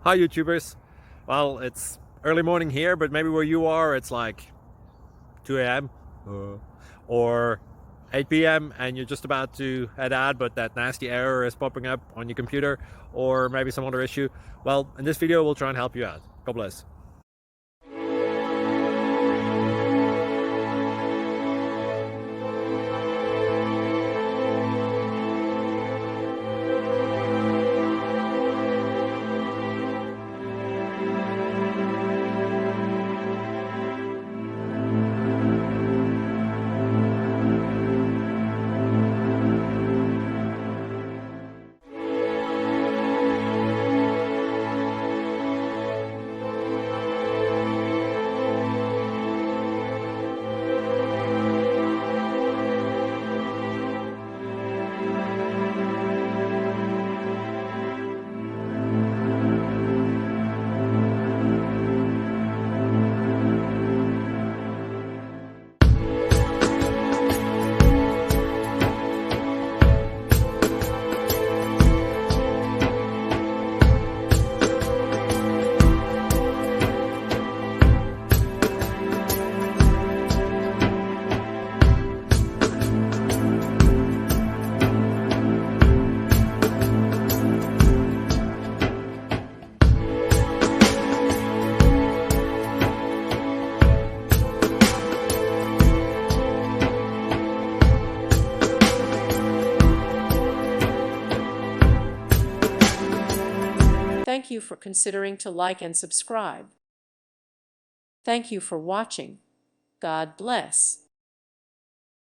Hi YouTubers. Well, it's early morning here, but maybe where you are it's like 2 a.m. Or 8 p.m. and you're just about to head out, but that nasty error is popping up on your computer, or maybe some other issue. Well, in this video we'll try and help you out. God bless. Thank you for considering to like and subscribe. Thank you for watching. God bless.